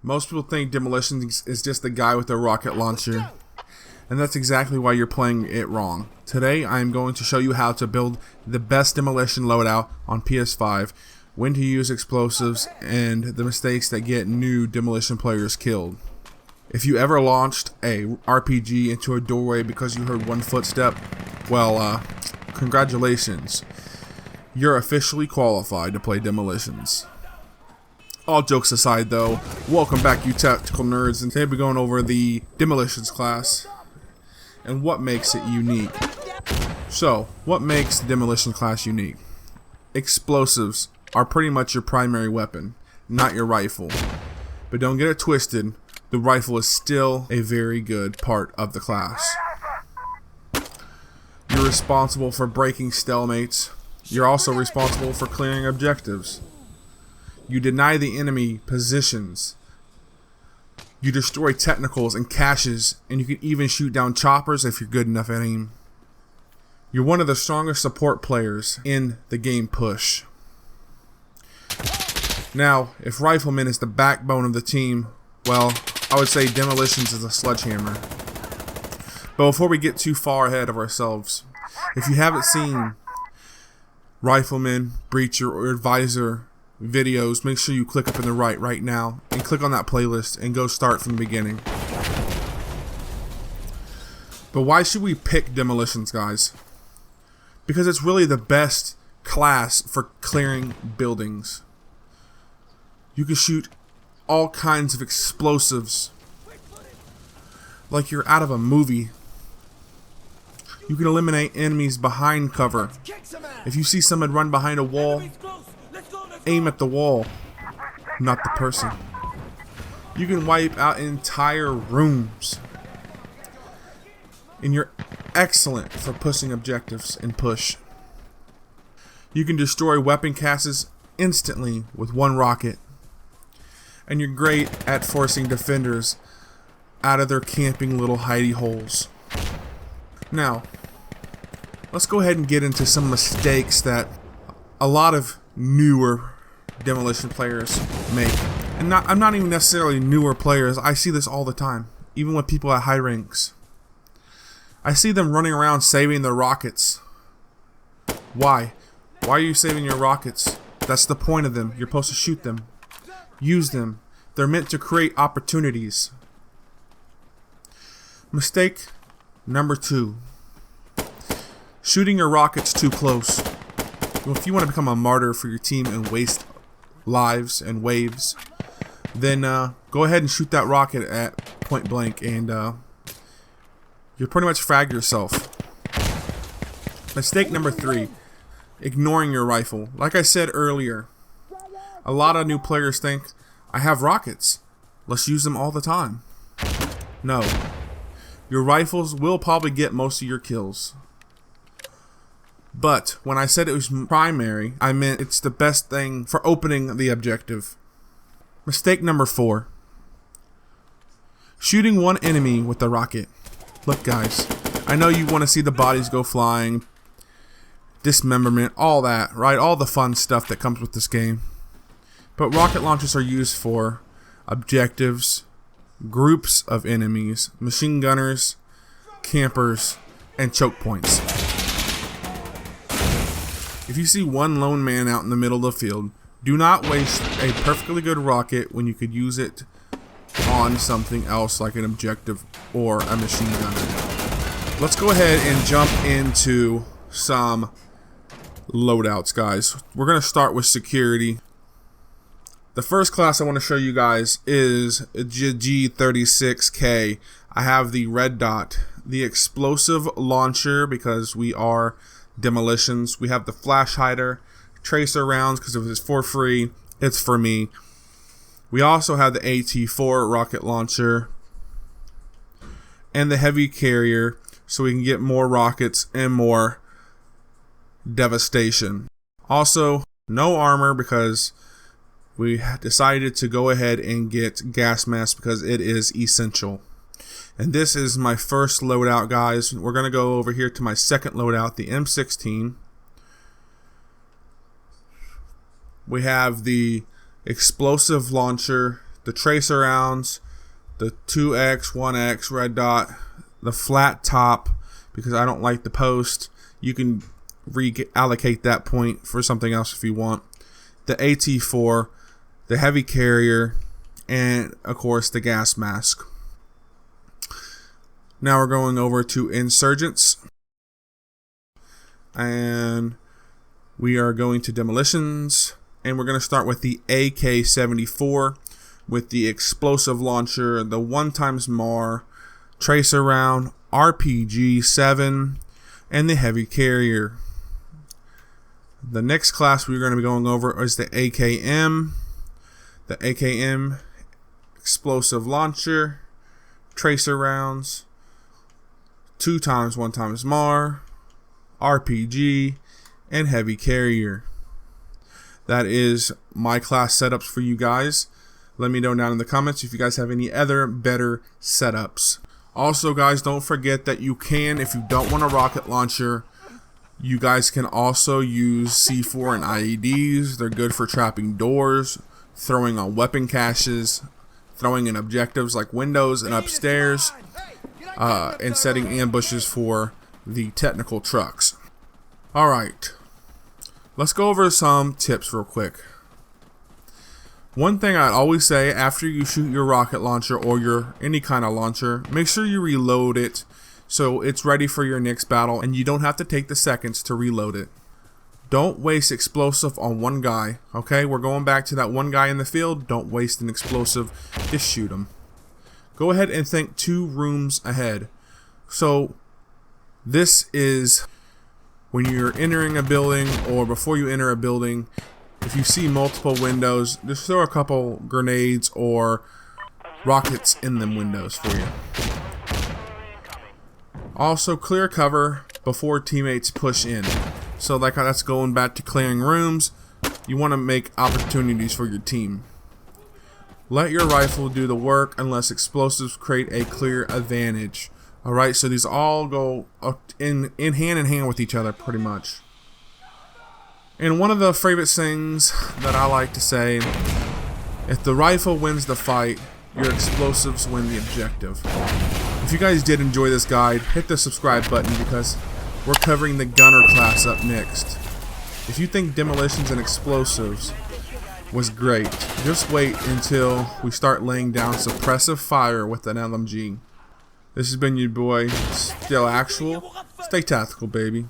Most people think Demolitions is just the guy with a rocket launcher, and that's exactly why you're playing it wrong. Today I am going to show you how to build the best demolition loadout on PS5, when to use explosives, and the mistakes that get new demolition players killed. If you ever launched a RPG into a doorway because you heard one footstep, well, congratulations. You're officially qualified to play Demolitions. All jokes aside though, welcome back you tactical nerds, and today we're going over the Demolitions class and what makes it unique. So, what makes the Demolition class unique? Explosives are pretty much your primary weapon, not your rifle. But don't get it twisted, the rifle is still a very good part of the class. You're responsible for breaking stalemates. You're also responsible for clearing objectives. You deny the enemy positions. You destroy technicals and caches, and you can even shoot down choppers if you're good enough at aim. You're one of the strongest support players in the game push. Now, if Rifleman is the backbone of the team, well, I would say Demolitions is a sledgehammer. But before we get too far ahead of ourselves, if you haven't seen Rifleman, Breacher, or Advisor videos, make sure you click up in the right now and click on that playlist and go start from the beginning. But why should we pick Demolitions, guys? Because it's really the best class for clearing buildings. You can shoot all kinds of explosives like you're out of a movie. You can eliminate enemies behind cover. If you see someone run behind a wall, aim at the wall, not the person. You can wipe out entire rooms. And you're excellent for pushing objectives and push. You can destroy weapon caches instantly with one rocket. And you're great at forcing defenders out of their camping little hidey holes. Now, let's go ahead and get into some mistakes that a lot of newer demolition players make. And I'm not even necessarily newer players. I see this all the time, even with people at high ranks. I see them running around saving their rockets. Why? Why are you saving your rockets? That's the point of them. You're supposed to shoot them. Use them. They're meant to create opportunities. Mistake number 2. Shooting your rockets too close. Well, if you want to become a martyr for your team and waste lives and waves, then go ahead and shoot that rocket at point blank, and you'll pretty much frag yourself. Mistake number 3. Ignoring your rifle. Like I said earlier, a lot of new players think, I have rockets, let's use them all the time. No. Your rifles will probably get most of your kills. But when I said it was primary, I meant it's the best thing for opening the objective. Mistake number 4. Shooting one enemy with a rocket. Look, guys, I know you want to see the bodies go flying, dismemberment, all that, right? All the fun stuff that comes with this game. But rocket launchers are used for objectives, groups of enemies, machine gunners, campers, and choke points. If you see one lone man out in the middle of the field, do not waste a perfectly good rocket when you could use it on something else like an objective or a machine gunner. Let's go ahead and jump into some loadouts, guys. We're going to start with security. The first class I want to show you guys is G36K. I have the red dot, the explosive launcher because we are Demolitions. We have the flash hider, tracer rounds because if it's for free, it's for me. We also have the AT4 rocket launcher and the heavy carrier so we can get more rockets and more devastation. Also, no armor because we decided to go ahead and get gas mask because it is essential. And this is my first loadout, guys. We're going to go over here to my second loadout, the M16. We have the explosive launcher, the tracer rounds, the 2x, 1x, red dot, the flat top, because I don't like the post. You can reallocate that point for something else if you want. The AT4, the heavy carrier, and of course the gas mask. Now we're going over to Insurgents, and we are going to Demolitions, and we're going to start with the AK-74 with the explosive launcher, the 1x MAR, tracer round, RPG-7, and the heavy carrier. The next class we're going to be going over is the AKM. The AKM explosive launcher, tracer rounds, 2x 1x MAR, RPG, and heavy carrier. That is my class setups for you guys. Let me know down in the comments if you guys have any other better setups. Also guys, don't forget that you can, if you don't want a rocket launcher, you guys can also use C4 and IEDs. They're good for trapping doors, throwing on weapon caches, throwing in objectives like windows and upstairs, and setting ambushes for the technical trucks. Alright, let's go over some tips real quick. One thing I'd always say after you shoot your rocket launcher or your any kind of launcher, make sure you reload it so it's ready for your next battle and you don't have to take the seconds to reload it. Don't waste explosive on one guy, okay? We're going back to that one guy in the field. Don't waste an explosive, just shoot him. Go ahead and think 2 rooms ahead. So this is when you're entering a building or before you enter a building. If you see multiple windows, just throw a couple grenades or rockets in them windows for you. Also clear cover before teammates push in. So like that's going back to clearing rooms. You want to make opportunities for your team. Let your rifle do the work unless explosives create a clear advantage. Alright, so these all go in hand with each other pretty much. And one of the favorite things that I like to say, if the rifle wins the fight, your explosives win the objective. If you guys did enjoy this guide, hit the subscribe button because we're covering the gunner class up next. If you think demolitions and explosives was great, just wait until we start laying down suppressive fire with an LMG. This has been your boy, Still Actual. Stay tactical, baby.